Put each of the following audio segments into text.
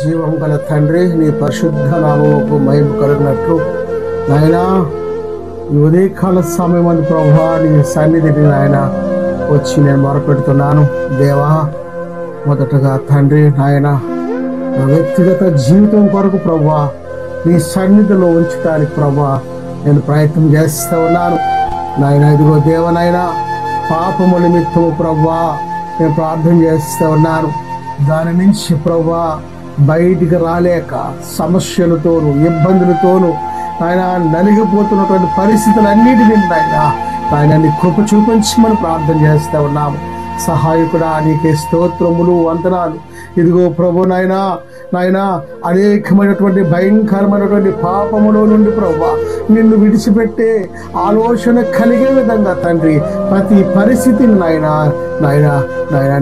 జీవం గల తండ్రి, నీ పరిశుద్ధ నామముకు మహిమ కలుగునట్లు నాయనా ఈ ఉదయకాల సమయం ప్రభువా నీ సన్నిధిని నాయన వచ్చి నేను మొరపెడుతున్నాను. దేవా, మొదటగా తండ్రి నాయన నా వ్యక్తిగత జీవితం కొరకు ప్రభువా నీ సన్నిధిలో ఉంచడానికి ప్రభువా నేను ప్రయత్నం చేస్తూ ఉన్నాను నాయన. ఇదిగో దేవనైనా పాపము నిమిత్తము ప్రభువా నేను ప్రార్థన చేస్తూ ఉన్నాను. దాని నుంచి ప్రభువా బయటికి రాలేక సమస్యలతోనూ ఇబ్బందులతోనూ ఆయన నలిగిపోతున్నటువంటి పరిస్థితులన్నిటినీ ఆయన నీ కృప చూపించమని ప్రార్థన చేస్తూ ఉన్నాము. సహాయకుడా, నీకే స్తోత్రములు, వందనాలు. ఇదిగో ప్రభు నాయనా అనేకమైనటువంటి భయంకరమైనటువంటి పాపములో నుండి ప్రభువా నిన్ను విడిచిపెట్టే ఆలోచన కలిగే విధంగా తండ్రి ప్రతి పరిస్థితిని నాయనా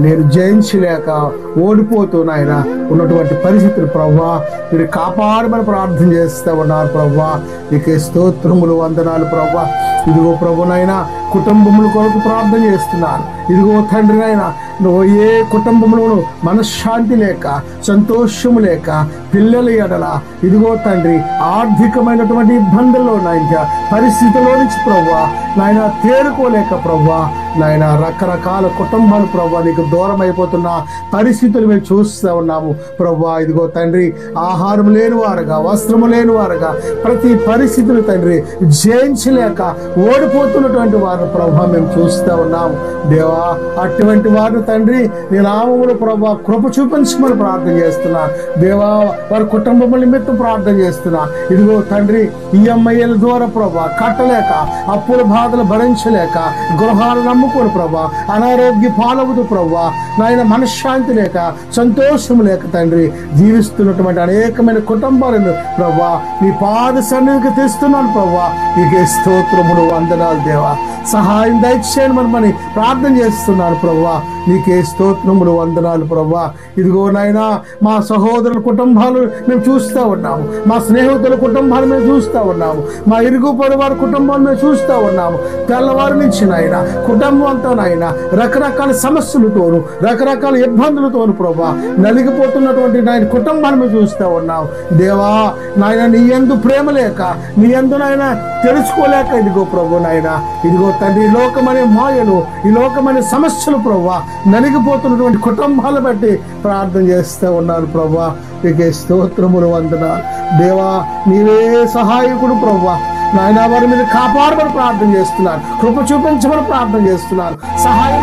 నేను జయించలేక ఓడిపోతూ ఉన్నటువంటి పరిస్థితులు ప్రభువా మీరు కాపాడమని ప్రార్థన చేస్తూ ఉన్నారు ప్రభువా. నీకే స్తోత్రములు, వందనాలు ప్రభువా. ఇదిగో ప్రభునైనా కుటుంబముల కొరకు ప్రార్థన చేస్తున్నాను. ఇదిగో తండ్రి నువ్వు ఏ కుటుంబంలోనూ మనశ్శాంతి లేక సంతోషము లేక పిల్లల ఎడల ఇదిగో తండ్రి ఆర్థికమైనటువంటి ఇబ్బందుల్లో పరిస్థితిలో నుంచి ప్రభువా తేరుకోలేక ప్రభువా రకరకాల కుటుంబాలు ప్రభువా నీకు దూరం అయిపోతున్న పరిస్థితులు మేము చూస్తూ ఉన్నాము ప్రభువా. ఇదిగో తండ్రి ఆహారం లేని వారుగా, వస్త్రము లేని వారుగా, ప్రతి పరిస్థితులు తండ్రి జయించలేక ఓడిపోతున్నటువంటి వారిని ప్రభువా మేము చూస్తూ ఉన్నాము. దేవా, అటువంటి వారిని తండ్రి నీ నామములో ప్రభువా కృప చూపించమని ప్రార్థన చేస్తున్నా. దేవా, వారి కుటుంబముల నిమిత్తం ప్రార్థన చేస్తున్నా. ఇదిగో తండ్రి ఈఎంఐల ద్వారా ప్రభువా కట్టలేక, అప్పుల బాధలు భరించలేక, గృహాలు నమ్ముకోని ప్రభువా అనారోగ్య పాలవుతూ ప్రభువా మనశ్శాంతి లేక, సంతోషం లేక తండ్రి జీవిస్తున్నటువంటి అనేకమైన కుటుంబాలను ప్రభువా నీ పాద సన్నిధికి తెస్తున్నాను ప్రభువా. నీకే స్తోత్రములు, వందనాలు దేవా. సహాయం దయచేయమని ప్రార్థన చేస్తున్నాను ప్రభువా. నీకే స్తోత్రములు, వందనాలు ప్రభువా. ఇదిగో మా సహోదరుల కుటుంబాలు మేము చూస్తూ ఉన్నాము, మా స్నేహితుల కుటుంబాలు మేము చూస్తూ ఉన్నాము, మా ఇరుగు పొరువారి కుటుంబాలు మేము చూస్తూ ఉన్నాము. తెల్లవారి నుంచి కుటుంబం అంతా రకరకాల సమస్యలతోనూ రకరకాల ఇబ్బందులతోనూ ప్రభువా నలిగిపోతున్నటువంటి కుటుంబాన్ని మేము చూస్తూ ఉన్నాము. దేవా, నీ యందు ప్రేమ లేక, నీ యందు తెలుసుకోలేక ఇదిగో ప్రభు ఇదిగో తండ్రి ఈ లోకమనే మాయలు, ఈ లోకమనే సమస్యలు ప్రభువా నలిగిపోతున్నటువంటి కుటుంబాలు బట్టి ప్రార్థన చేస్తూ ఉన్నాను ప్రభువా. నీకే స్తోత్రములు, వందనాలు దేవా. నీవే సహాయకుడు ప్రభువా. వారి మీద కాపాడమని ప్రార్థన చేస్తున్నాను, కృప చూపించమని ప్రార్థన చేస్తున్నాను. సహాయం